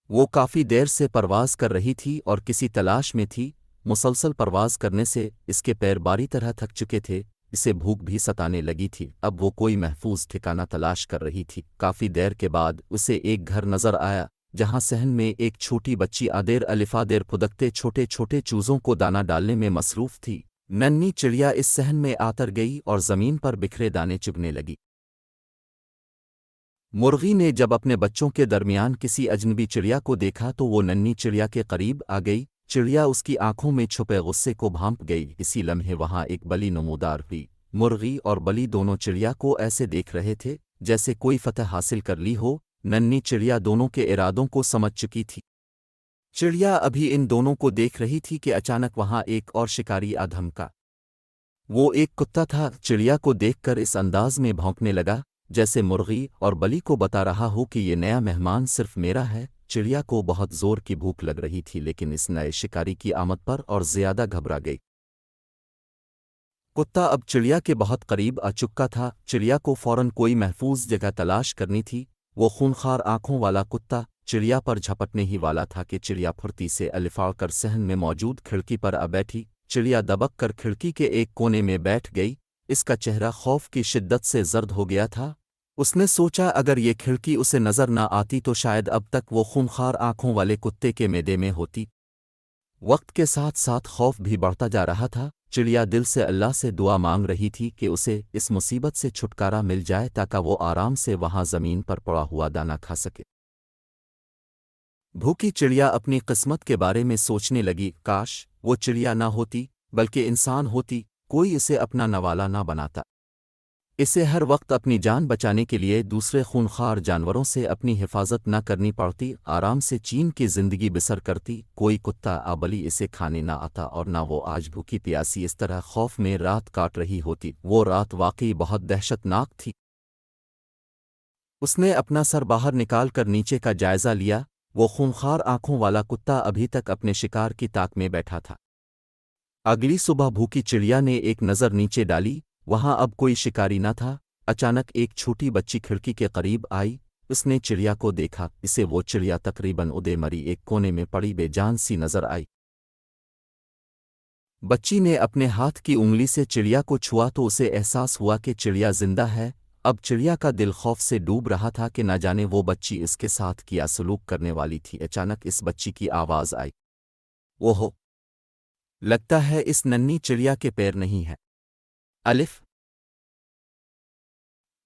وہ کافی دیر سے پرواز کر رہی تھی اور کسی تلاش میں تھی۔ مسلسل پرواز کرنے سے اس کے پیر باری طرح تھک چکے تھے، اسے بھوک بھی ستانے لگی تھی۔ اب وہ کوئی محفوظ ٹھکانہ تلاش کر رہی تھی۔ کافی دیر کے بعد اسے ایک گھر نظر آیا جہاں صحن میں ایک چھوٹی بچی آدیر الفادیر پھدکتے چھوٹے چھوٹے چوزوں کو دانہ ڈالنے میں مصروف تھی۔ ننھی چڑیا اس صحن میں آتر گئی اور زمین پر بکھرے دانے چگنے لگی۔ مرغی نے جب اپنے بچوں کے درمیان کسی اجنبی چڑیا کو دیکھا تو وہ ننھی چڑیا کے قریب آ گئی۔ چڑیا اس کی آنکھوں میں چھپے غصے کو بھانپ گئی۔ اسی لمحے وہاں ایک بلی نمودار ہوئی۔ مرغی اور بلی دونوں چڑیا کو ایسے دیکھ رہے تھے جیسے کوئی فتح حاصل کر لی ہو۔ ننھی چڑیا دونوں کے ارادوں کو سمجھ چکی تھی۔ چڑیا ابھی ان دونوں کو دیکھ رہی تھی کہ اچانک وہاں ایک اور شکاری آ دھمکا۔ وہ ایک کتا تھا۔ چڑیا کو دیکھ کر اس انداز میں بھونکنے لگا جیسے مرغی اور بلی کو بتا رہا ہو کہ یہ نیا مہمان صرف میرا ہے۔ چڑیا کو بہت زور کی بھوک لگ رہی تھی لیکن اس نئے شکاری کی آمد پر اور زیادہ گھبرا گئی۔ کتا اب چڑیا کے بہت قریب آ چکا تھا۔ چڑیا کو فوراً کوئی محفوظ جگہ تلاش کرنی تھی۔ وہ خونخوار آنکھوں والا کتا چڑیا پر جھپٹنے ہی والا تھا کہ چڑیا پھرتی سے الفاڑ کر صحن میں موجود کھڑکی پر آ بیٹھی۔ چڑیا دبک کر کھڑکی کے ایک کونے میں بیٹھ گئی۔ اس کا چہرہ خوف کی شدت سے زرد ہو گیا تھا۔ اس نے سوچا اگر یہ کھڑکی اسے نظر نہ آتی تو شاید اب تک وہ خونخوار آنکھوں والے کتے کے میدے میں ہوتی۔ وقت کے ساتھ ساتھ خوف بھی بڑھتا جا رہا تھا۔ چڑیا دل سے اللہ سے دعا مانگ رہی تھی کہ اسے اس مصیبت سے چھٹکارا مل جائے تاکہ وہ آرام سے وہاں زمین پر پڑا ہوا دانہ کھا سکے۔ بھوکی چڑیا اپنی قسمت کے بارے میں سوچنے لگی، کاش وہ چڑیا نہ ہوتی بلکہ انسان ہوتی، کوئی اسے اپنا نوالا نہ بناتا۔ اسے ہر وقت اپنی جان بچانے کے لیے دوسرے خونخوار جانوروں سے اپنی حفاظت نہ کرنی پڑتی، آرام سے چین کی زندگی بسر کرتی۔ کوئی کتا آبلی اسے کھانے نہ آتا اور نہ وہ آج بھوکی پیاسی اس طرح خوف میں رات کاٹ رہی ہوتی۔ وہ رات واقعی بہت دہشت ناک تھی۔ اس نے اپنا سر باہر نکال کر نیچے کا جائزہ لیا۔ وہ خونخوار آنکھوں والا کتا ابھی تک اپنے شکار کی تاک میں بیٹھا تھا۔ اگلی صبح بھوکی چڑیا نے ایک نظر نیچے ڈالی، وہاں اب کوئی شکاری نہ تھا۔ اچانک ایک چھوٹی بچی کھڑکی کے قریب آئی۔ اس نے چڑیا کو دیکھا، اسے وہ چڑیا تقریباً ادے مری ایک کونے میں پڑی بے جان سی نظر آئی۔ بچی نے اپنے ہاتھ کی انگلی سے چڑیا کو چھوا تو اسے احساس ہوا کہ چڑیا زندہ ہے۔ اب چڑیا کا دل خوف سے ڈوب رہا تھا کہ نہ جانے وہ بچی اس کے ساتھ کیا سلوک کرنے والی تھی۔ اچانک اس بچی کی آواز آئی، اوہو! لگتا ہے اس ننھی چڑیا کے پیر نہیں ہے۔ الف۔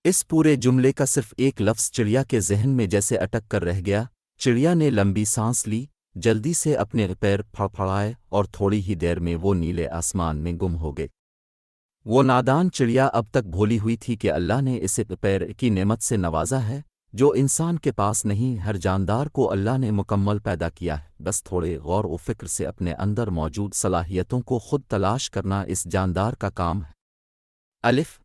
اس پورے جملے کا صرف ایک لفظ چڑیا کے ذہن میں جیسے اٹک کر رہ گیا۔ چڑیا نے لمبی سانس لی، جلدی سے اپنے پیر پھڑپھڑائے اور تھوڑی ہی دیر میں وہ نیلے آسمان میں گم ہو گئے۔ وہ نادان چڑیا اب تک بھولی ہوئی تھی کہ اللہ نے اسے پیر کی نعمت سے نوازا ہے جو انسان کے پاس نہیں۔ ہر جاندار کو اللہ نے مکمل پیدا کیا ہے، بس تھوڑے غور و فکر سے اپنے اندر موجود صلاحیتوں کو خود تلاش کرنا اس جاندار کا کام ہے۔ الف۔